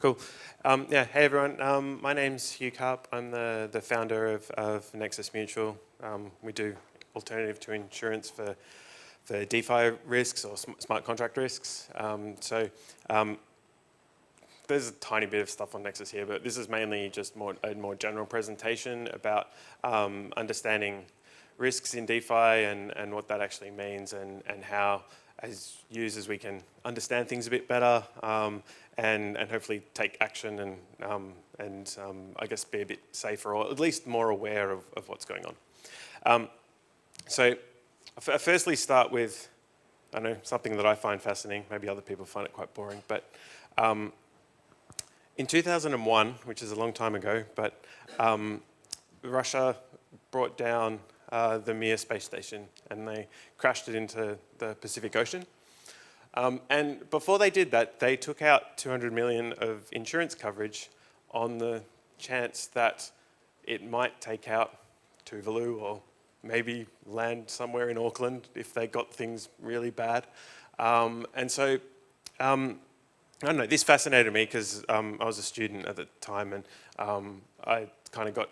Cool. Yeah, hey everyone. My name's Hugh Karp. I'm the founder of Nexus Mutual. We do alternative to insurance for DeFi risks or smart contract risks. There's a tiny bit of stuff on Nexus here, but this is mainly just a more general presentation about understanding risks in DeFi and what that actually means and how, as users, we can understand things a bit better and hopefully take action and I guess be a bit safer or at least more aware of what's going on. So I firstly start with, I don't know, something that I find fascinating. Maybe other people find it quite boring, but in 2001, which is a long time ago, but Russia brought down the Mir space station and they crashed it into the Pacific Ocean. And before they did that, they took out 200 million of insurance coverage on the chance that it might take out Tuvalu or maybe land somewhere in Auckland if they got things really bad. And so, I don't know, this fascinated me because I was a student at the time and I kind of got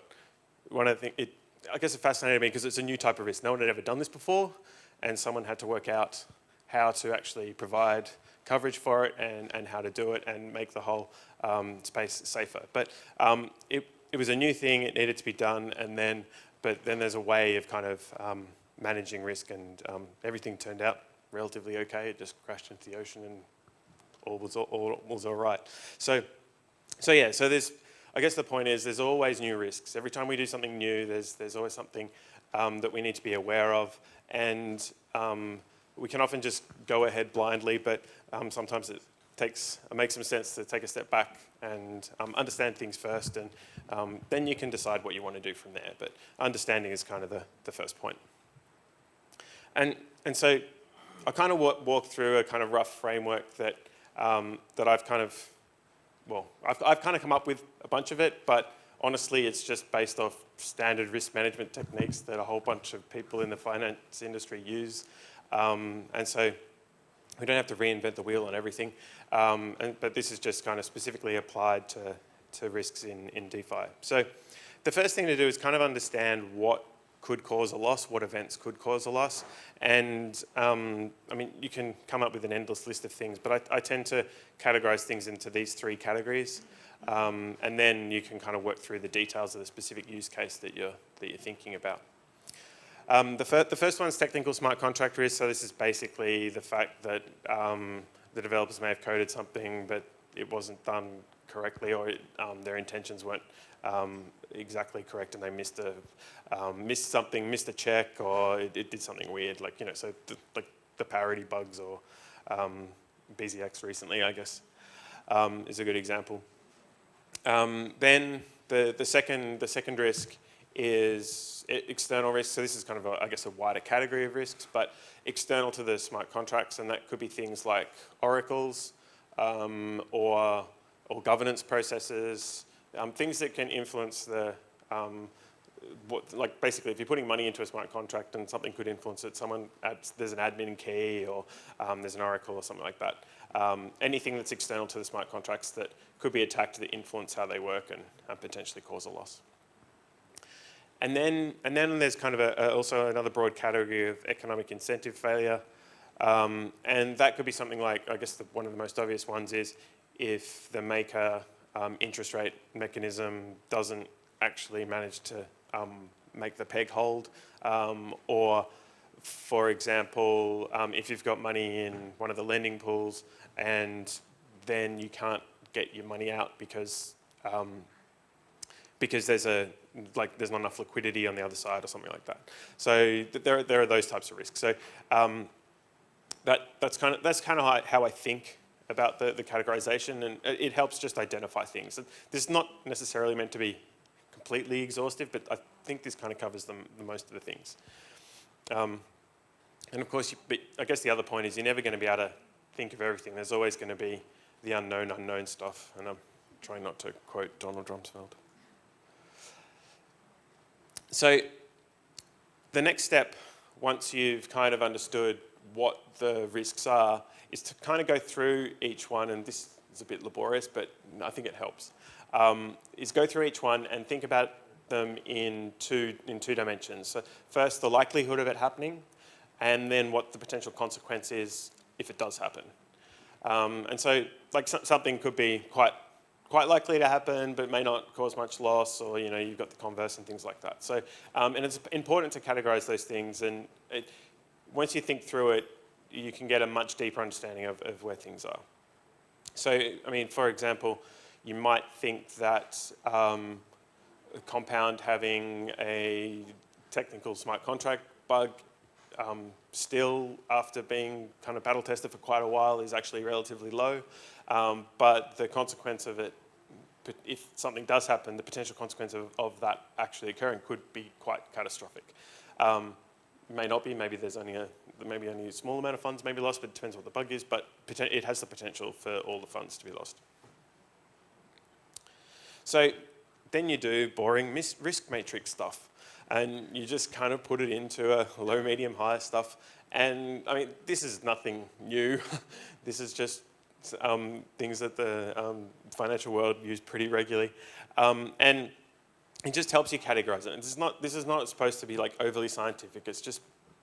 one of the things, I guess it fascinated me because it's a new type of risk. No one had ever done this before and someone had to work out how to actually provide coverage for it and how to do it and make the whole space safer. But it was a new thing, it needed to be done, but then there's a way of kind of managing risk and everything turned out relatively okay. It just crashed into the ocean and all was all right. So there's, I guess the point is there's always new risks. Every time we do something new, there's always something that we need to be aware of, and we can often just go ahead blindly, but sometimes it makes some sense to take a step back and understand things first, and then you can decide what you want to do from there. But understanding is kind of the first point. And so I kind of walk through a kind of rough framework that I've kind of, well, I've kind of come up with a bunch of it, but honestly, it's just based off standard risk management techniques that a whole bunch of people in the finance industry use. And so we don't have to reinvent the wheel on everything, but this is just kind of specifically applied to risks in DeFi. So the first thing to do is kind of understand what could cause a loss, what events could cause a loss. And I mean, you can come up with an endless list of things, but I tend to categorize things into these three categories. And then you can kind of work through the details of the specific use case that you're thinking about. The first one is technical smart contract risk. So this is basically the fact that the developers may have coded something, but it wasn't done correctly, or their intentions weren't exactly correct, and they missed something, missed a check, or it did something weird, like, you know, so like the parity bugs or BZX recently, I guess, is a good example. Then the second risk is external risk. So this is kind of, I guess, a wider category of risks, but external to the smart contracts, and that could be things like oracles or governance processes, things that can influence the, like basically if you're putting money into a smart contract and something could influence it, there's an admin key or there's an oracle or something like that. Anything that's external to the smart contracts that could be attacked that influence how they work and potentially cause a loss. And then there's kind of also another broad category of economic incentive failure. And that could be something like, I guess one of the most obvious ones is if the maker interest rate mechanism doesn't actually manage to make the peg hold, or for example, if you've got money in one of the lending pools and then you can't get your money out because there's not enough liquidity on the other side or something like that. So there are those types of risks. So that's kind of how I think about the categorization, and it helps just identify things. This is not necessarily meant to be completely exhaustive, but I think this kind of covers the most of the things. And of course, I guess the other point is you're never going to be able to think of everything. There's always going to be the unknown stuff, and I'm trying not to quote Donald Rumsfeld. So the next step, once you've kind of understood what the risks are, is to kind of go through each one, and this it's a bit laborious, but I think it helps, is go through each one and think about them in two dimensions. So first, the likelihood of it happening, and then what the potential consequence is if it does happen. And so, like, something could be quite likely to happen, but may not cause much loss, or you've got the converse and things like that. So, and it's important to categorize those things, and once you think through it, you can get a much deeper understanding of where things are. So, I mean, for example, you might think that a compound having a technical smart contract bug still, after being kind of battle tested for quite a while, is actually relatively low. But the consequence of it, if something does happen, the potential consequence of that actually occurring could be quite catastrophic. May not be, maybe there's only a small amount of funds may be lost, but it depends what the bug is, but it has the potential for all the funds to be lost. So then you do boring risk matrix stuff, and you just kind of put it into a low, medium, high stuff. And I mean, this is nothing new. This is just things that the financial world use pretty regularly. And it just helps you categorize it. And this is not supposed to be like overly scientific. It's just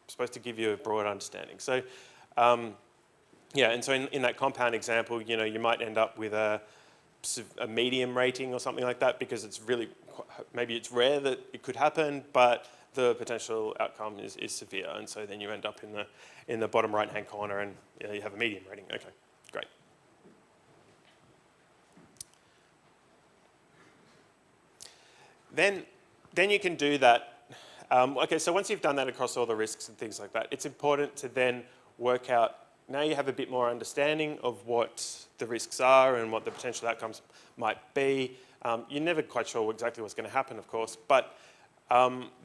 supposed to give you a broad understanding. So yeah, and so in that compound example, you might end up with a medium rating or something like that, because it's really, maybe it's rare that it could happen, but the potential outcome is severe. And so then you end up in the bottom right-hand corner, and you have a medium rating. Okay, great. Then you can do that. Okay, so once you've done that across all the risks and things like that, it's important to then work out, now you have a bit more understanding of what the risks are and what the potential outcomes might be. You're never quite sure exactly what's going to happen, of course, but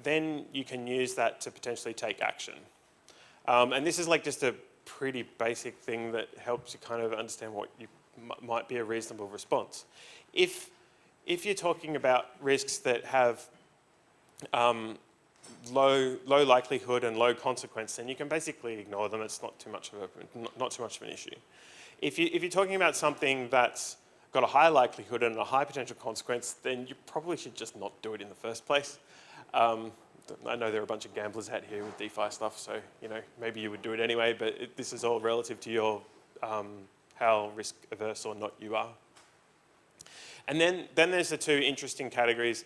then you can use that to potentially take action. And this is like just a pretty basic thing that helps you kind of understand what might be a reasonable response. If you're talking about risks that have low likelihood and low consequence, then you can basically ignore them. It's not too much of an issue. If you're talking about something that's got a high likelihood and a high potential consequence, then you probably should just not do it in the first place. I know there are a bunch of gamblers out here with DeFi stuff, so maybe you would do it anyway. But this is all relative to your how risk averse or not you are. And then there's the two interesting categories,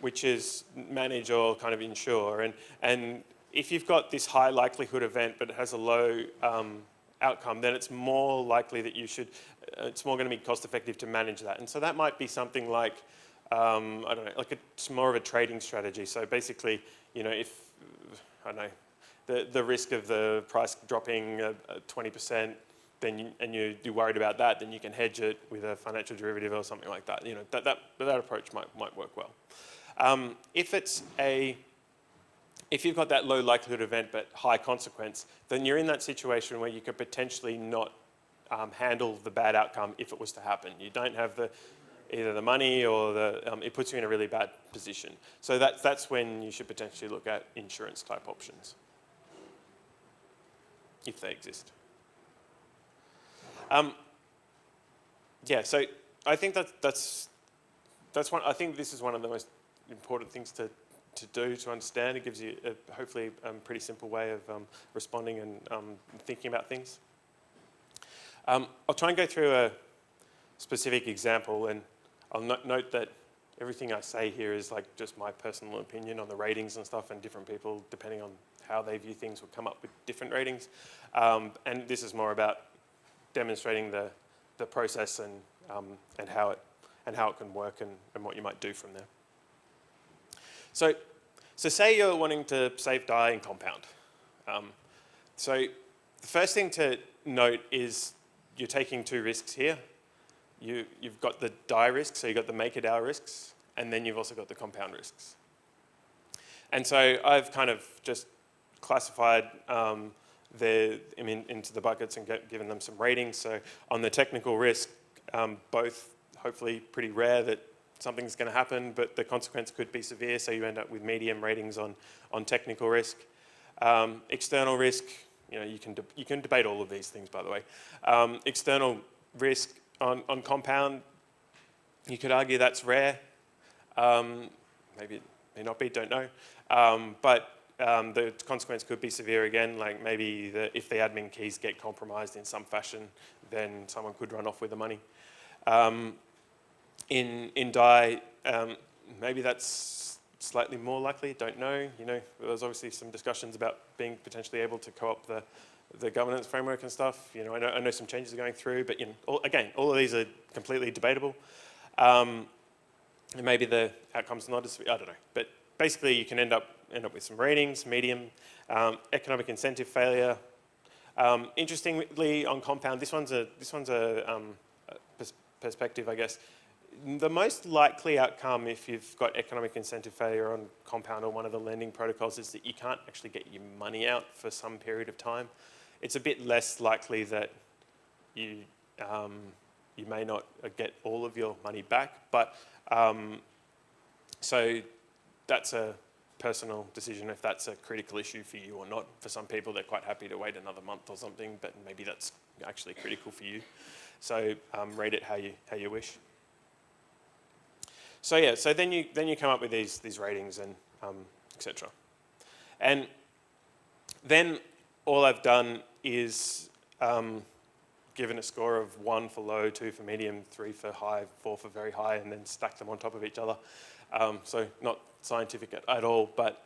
which is manage or kind of insure. And if you've got this high likelihood event but it has a low outcome, then it's more likely that it's more going to be cost effective to manage that. And so that might be something like, I don't know, like it's more of a trading strategy. So basically, if, I don't know, the risk of the price dropping 20%, and you're worried about that, then you can hedge it with a financial derivative or something like that. That approach might work well. If you've got that low likelihood event but high consequence, then you're in that situation where you could potentially not handle the bad outcome if it was to happen. You don't have either the money or it puts you in a really bad position. So that's when you should potentially look at insurance type options, if they exist. Yeah, so I think that's one. I think this is one of the most important things to do, to understand. It gives you hopefully a pretty simple way of responding and thinking about things. I'll try and go through a specific example, and I'll note that everything I say here is like just my personal opinion on the ratings and stuff, and different people, depending on how they view things, will come up with different ratings. And this is more about demonstrating the process and how it can work and what you might do from there. So say you're wanting to save DAI in compound. So the first thing to note is you're taking two risks here. You've got the DAI risk, so you've got the MakerDAO risks, and then you've also got the compound risks. And so I've kind of just classified into the buckets and given them some ratings. So on the technical risk, both hopefully pretty rare that something's going to happen, but the consequence could be severe, so you end up with medium ratings on technical risk. External risk, you can debate all of these things, by the way. External risk, on compound, you could argue that's rare. Maybe it may not be, don't know. But the consequence could be severe again, like maybe if the admin keys get compromised in some fashion, then someone could run off with the money. In DAI, maybe that's slightly more likely, don't know. You know, there's obviously some discussions about being potentially able to co-opt the governance framework and stuff. You know, I know some changes are going through, but you know, again, all of these are completely debatable. And maybe the outcome's not as, I don't know. But basically you can end up with some ratings, medium, economic incentive failure. Interestingly, on compound, this one's a perspective, I guess. The most likely outcome if you've got economic incentive failure on compound or one of the lending protocols is that you can't actually get your money out for some period of time. It's a bit less likely that you may not get all of your money back, but so that's a personal decision if that's a critical issue for you or not. For some people, they're quite happy to wait another month or something, but maybe that's actually critical for you. So rate it how you wish. So yeah, so then you come up with these ratings and etc. And then all I've done is given a score of 1 for low, 2 for medium, 3 for high, 4 for very high, and then stack them on top of each other. So not scientific at all, but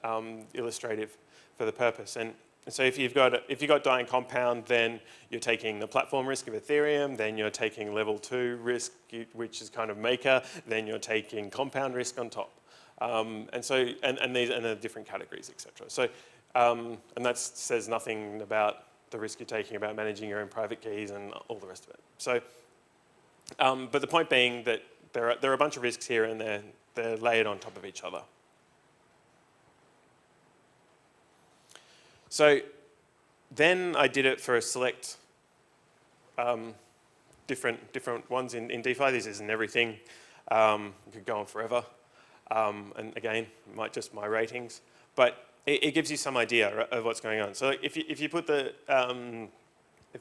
illustrative for the purpose. And so if you've got DAI and compound, then you're taking the platform risk of Ethereum, then you're taking level 2 risk, which is kind of Maker, then you're taking compound risk on top. And the different categories, etc. So and that says nothing about the risk you're taking about managing your own private keys and all the rest of it. So, but the point being that there are a bunch of risks here and they're layered on top of each other. So then I did it for a select different ones in DeFi. This isn't everything. It could go on forever. And again, just my ratings. But it gives you some idea of what's going on. So if you put if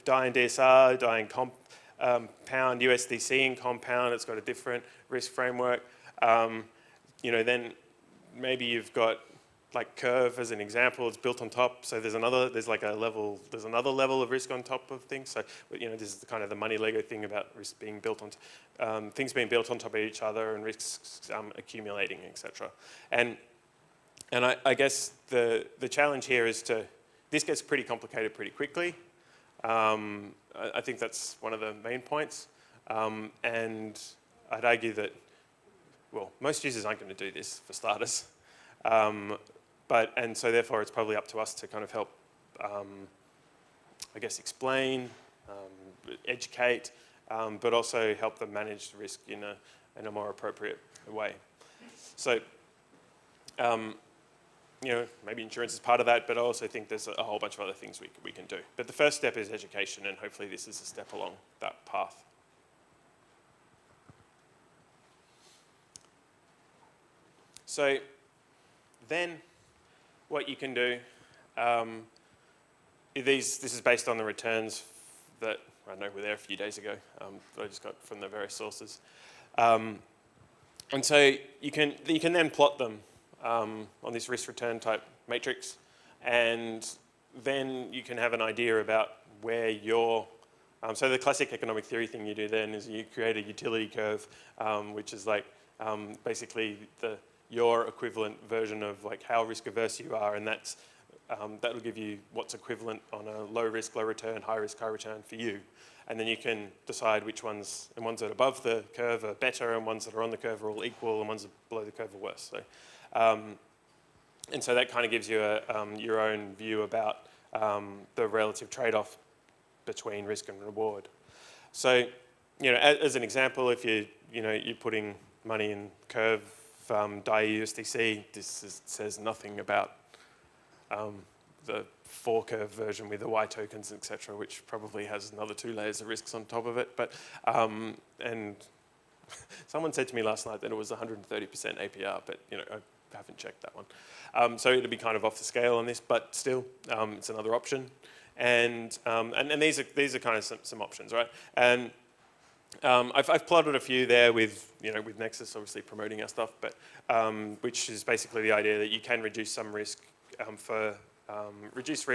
DAI and DSR, DAI and compound, USDC in compound, it's got a different risk framework. You know, then maybe you've got like Curve as an example, it's built on top. So there's another level of risk on top of things. So, you know, this is kind of the money Lego thing about risk being built on, things being built on top of each other and risks accumulating, etc. And I guess the challenge here is this gets pretty complicated pretty quickly. I think that's one of the main points. And I'd argue that, well, most users aren't going to do this for starters. And so therefore it's probably up to us to kind of help, I guess, explain, educate, but also help them manage the risk in a more appropriate way. So, you know, maybe insurance is part of that, but I also think there's a whole bunch of other things we can do. But the first step is education, and hopefully this is a step along that path. So then what you can do, this is based on the returns that, I don't know, were there a few days ago, that I just got from the various sources. And so you can then plot them on this risk return type matrix, and then you can have an idea about where your, so the classic economic theory thing you do then is you create a utility curve, which is like basically your equivalent version of like how risk averse you are, and that'll give you what's equivalent on a low risk, low return, high risk, high return for you. And then you can decide which ones, and ones that are above the curve are better, and ones that are on the curve are all equal, and ones that are below the curve are worse. So, and so that kind of gives you your own view about the relative trade-off between risk and reward. So, you know, as an example, if you're putting money in curve DAI USDC, this says nothing about the 4-curve version with the Y tokens, etc., which probably has another 2 layers of risks on top of it. But and someone said to me last night that it was 130% APR, but you know, I haven't checked that one. So it'll be kind of off the scale on this, but still, it's another option. And these are kind of some options, right? And I've plotted a few there with, with Nexus obviously promoting our stuff, but which is basically the idea that you can reduce some risk reduce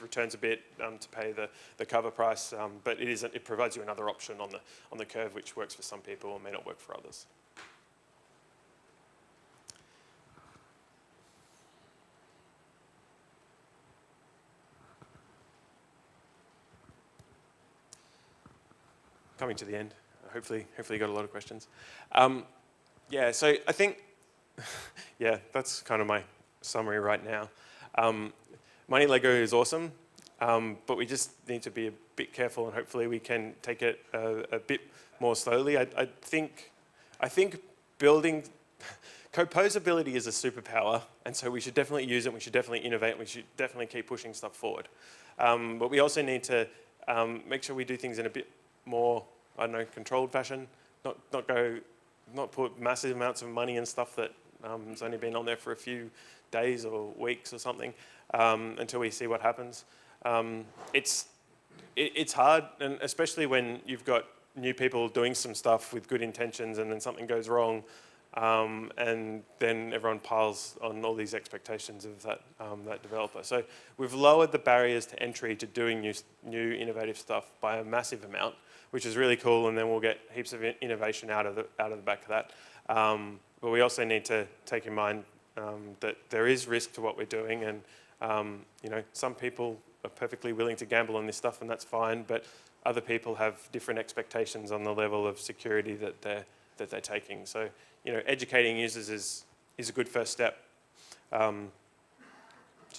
returns a bit to pay the cover price, but it provides you another option on the curve, which works for some people and may not work for others. Coming to the end. Hopefully you got a lot of questions. Yeah, so I think, yeah, that's kind of my summary right now. Money Lego is awesome, but we just need to be a bit careful, and hopefully we can take it a bit more slowly. I think building composability is a superpower, and so we should definitely use it. We should definitely innovate. And we should definitely keep pushing stuff forward. But we also need to make sure we do things in a bit more, I don't know, controlled fashion. Not put massive amounts of money in stuff that has only been on there for a few days or weeks or something until we see what happens. It's hard, and especially when you've got new people doing some stuff with good intentions and then something goes wrong, and then everyone piles on all these expectations of that developer. So we've lowered the barriers to entry to doing new innovative stuff by a massive amount, which is really cool, and then we'll get heaps of innovation out of the back of that. But we also need to take in mind that there is risk to what we're doing, and some people are perfectly willing to gamble on this stuff, and that's fine. But other people have different expectations on the level of security that they're taking. So educating users is a good first step. To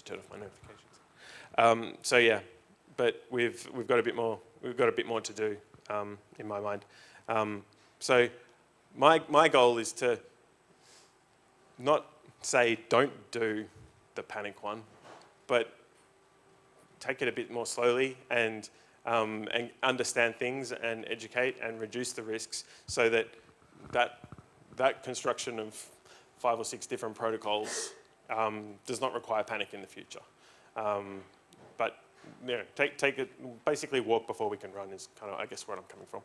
turn off my notifications. So yeah, but we've got a bit more. We've got a bit more to do in my mind. So my goal is to not say don't do the panic one, but take it a bit more slowly and understand things and educate and reduce the risks, so that construction of 5 or 6 different protocols does not require panic in the future. But take it, basically walk before we can run is kind of, I guess, where I'm coming from.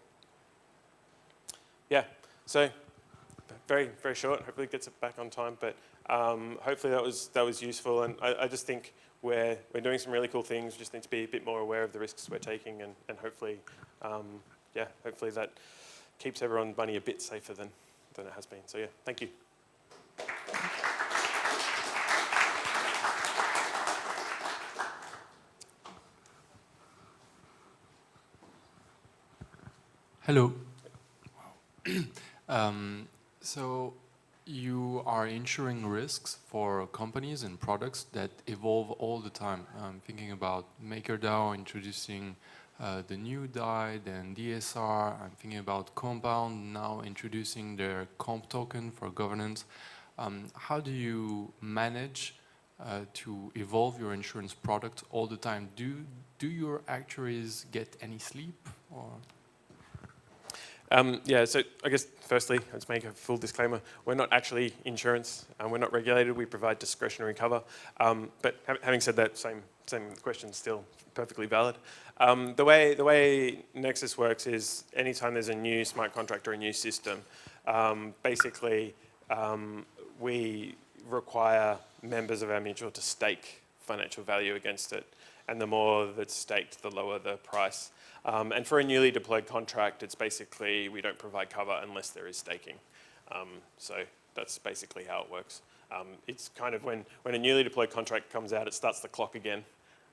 Yeah, so very, very short. Hopefully it gets it back on time, but hopefully that was useful. And I just think we're doing some really cool things. We just need to be a bit more aware of the risks we're taking, and hopefully, hopefully that keeps everyone's money a bit safer than it has been. So yeah, thank you. Hello. So you are insuring risks for companies and products that evolve all the time. I'm thinking about MakerDAO introducing the new DAI, then DSR. I'm thinking about Compound now introducing their Comp token for governance. How do you manage to evolve your insurance product all the time? Do your actuaries get any sleep, or? Yeah, so I guess firstly, let's make a full disclaimer. We're not actually insurance, and we're not regulated. We provide discretionary cover. But having said that, same question, still perfectly valid. The way Nexus works is anytime there's a new smart contract or a new system, basically we require members of our mutual to stake financial value against it. And the more that's staked, the lower the price. And for a newly deployed contract, it's basically we don't provide cover unless there is staking. So that's basically how it works. It's kind of when a newly deployed contract comes out, it starts the clock again.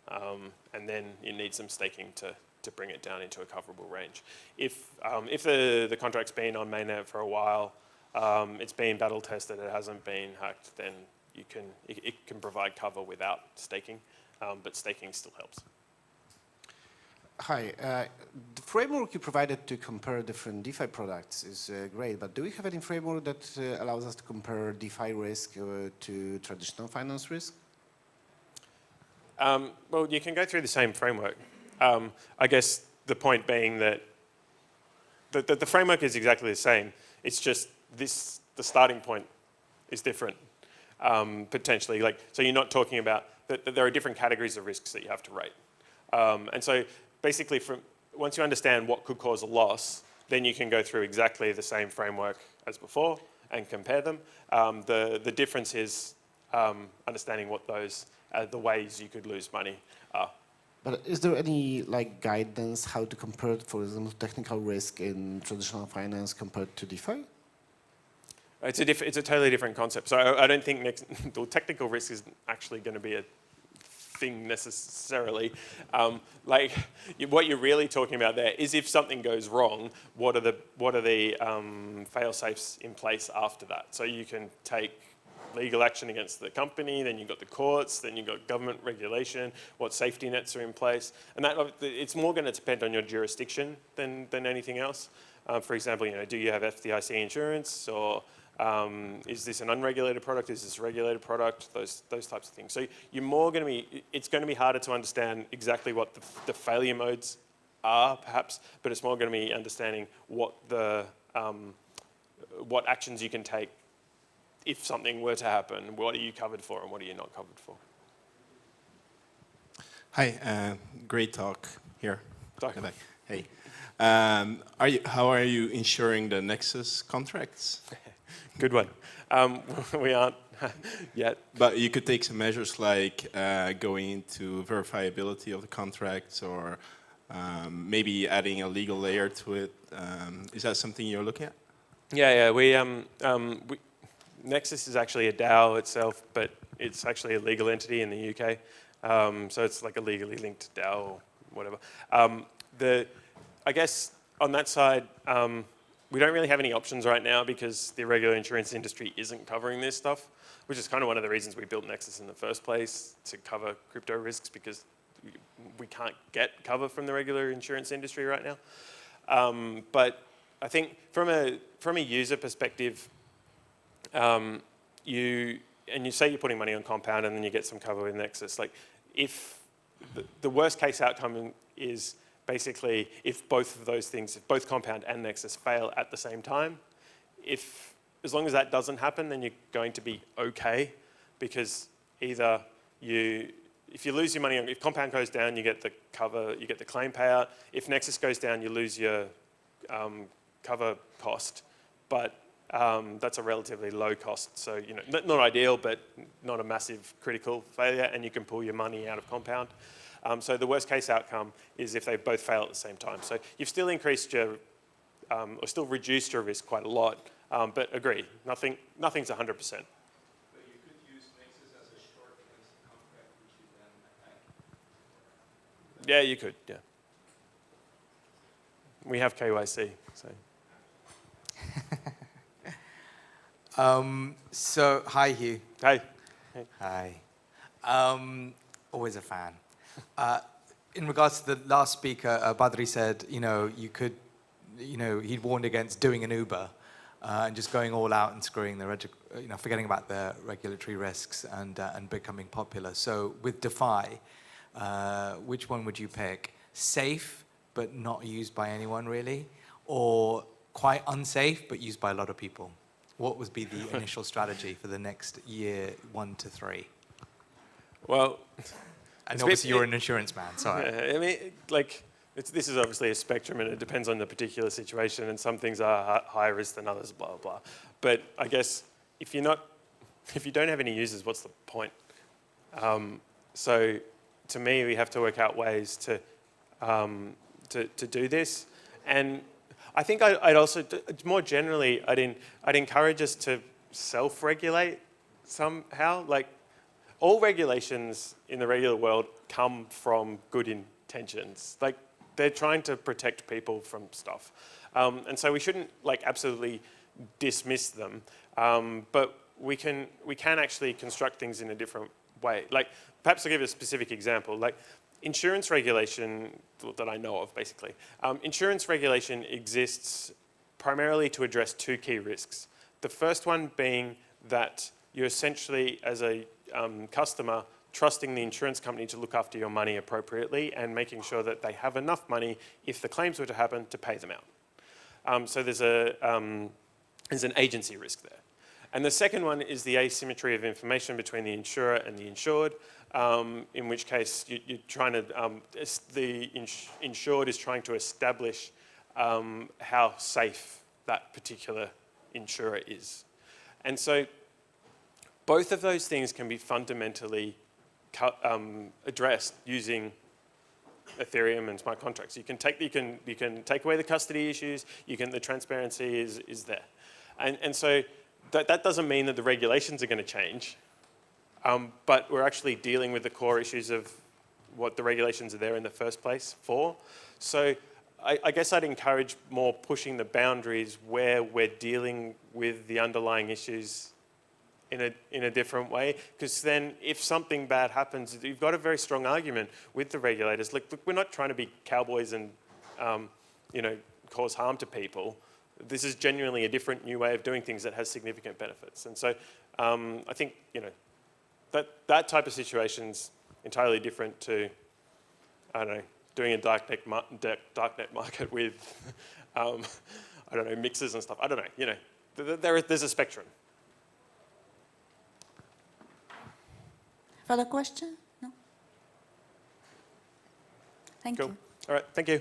And then you need some staking to bring it down into a coverable range. If the contract's been on mainnet for a while, it's been battle tested, it hasn't been hacked, then it can provide cover without staking, but staking still helps. Hi. The framework you provided to compare different DeFi products is great, but do we have any framework that allows us to compare DeFi risk to traditional finance risk? Well, you can go through the same framework. I guess the point being that the framework is exactly the same. It's just the starting point is different, potentially. So you're not talking about that there are different categories of risks that you have to rate. And so basically, once you understand what could cause a loss, then you can go through exactly the same framework as before and compare them. The difference is understanding what those the ways you could lose money are. But is there any like guidance how to compare, for example, technical risk in traditional finance compared to DeFi? It's a totally different concept. So I don't think the technical risk is actually going to be a thing necessarily. Like what you're really talking about there is if something goes wrong, what are the fail-safes in place after that? So you can take legal action against the company, then you've got the courts, then you've got government regulation, what safety nets are in place. And that it's more going to depend on your jurisdiction than anything else. For example, do you have FDIC insurance, or is this an unregulated product? Is this a regulated product? Those types of things. So you're more going to be, it's going to be harder to understand exactly what the failure modes are, perhaps, but it's more going to be understanding what what actions you can take if something were to happen. What are you covered for and what are you not covered for? Hi, great talk here. Talk. Hey, how are you insuring the Nexus contracts? Good one. We aren't yet. But you could take some measures like going into verifiability of the contracts, or maybe adding a legal layer to it. Is that something you're looking at? Yeah. We Nexus is actually a DAO itself, but it's actually a legal entity in the UK. So it's like a legally linked DAO or whatever. I guess on that side, we don't really have any options right now because the regular insurance industry isn't covering this stuff, which is kind of one of the reasons we built Nexus in the first place, to cover crypto risks, because we can't get cover from the regular insurance industry right now. But I think from a user perspective, you say you're putting money on Compound and then you get some cover with Nexus. Like, if the worst case outcome is basically if both of those things, if both Compound and Nexus fail at the same time, as long as that doesn't happen, then you're going to be okay, because either if you lose your money, if Compound goes down, you get the cover, you get the claim payout. If Nexus goes down, you lose your cover cost, but that's a relatively low cost. So not ideal, but not a massive critical failure, and you can pull your money out of Compound. So the worst case outcome is if they both fail at the same time. So you've still increased your, or still reduced your risk quite a lot, but agree, nothing's 100%. But you could use Nexus as a short against the contract, which you then attack. Yeah, you could, yeah. We have KYC, so. So, hi, Hugh. Hey. Hi. Always a fan. In regards to the last speaker, Badri said, he'd warned against doing an Uber and just going all out and screwing forgetting about the regulatory risks and becoming popular. So with DeFi, which one would you pick? Safe, but not used by anyone really? Or quite unsafe, but used by a lot of people? What would be the initial strategy for the next year 1 to 3? Well, and obviously you're an insurance man, sorry. Yeah, I mean, this is obviously a spectrum, and it depends on the particular situation, and some things are higher risk than others, blah, blah. But I guess if you don't have any users, what's the point? So to me, we have to work out ways to do this. And I think I'd also, more generally, I'd encourage us to self-regulate somehow. Like, all regulations in the regular world come from good intentions. Like, they're trying to protect people from stuff. And so we shouldn't absolutely dismiss them. But we can actually construct things in a different way. Like, perhaps I'll give you a specific example. Like, insurance regulation that I know of, basically. Insurance regulation exists primarily to address 2 key risks. The first one being that you're essentially, as a customer, trusting the insurance company to look after your money appropriately and making sure that they have enough money, if the claims were to happen, to pay them out. So there's an agency risk there. And the second one is the asymmetry of information between the insurer and the insured, in which case you're trying to, the insured is trying to establish how safe that particular insurer is. And so both of those things can be fundamentally addressed using Ethereum and smart contracts. You can take away the custody issues. The transparency is there, and so that doesn't mean that the regulations are going to change, but we're actually dealing with the core issues of what the regulations are there in the first place for. So I guess I'd encourage more pushing the boundaries where we're dealing with the underlying issues in a different way, because then if something bad happens, you've got a very strong argument with the regulators. Look, we're not trying to be cowboys and cause harm to people. This is genuinely a different new way of doing things that has significant benefits. And so I think that type of situation's entirely different to, I don't know, doing a darknet market with I don't know, mixers and stuff. I don't know. There's a spectrum. Further question? No? Thank Cool. you. All right, thank you.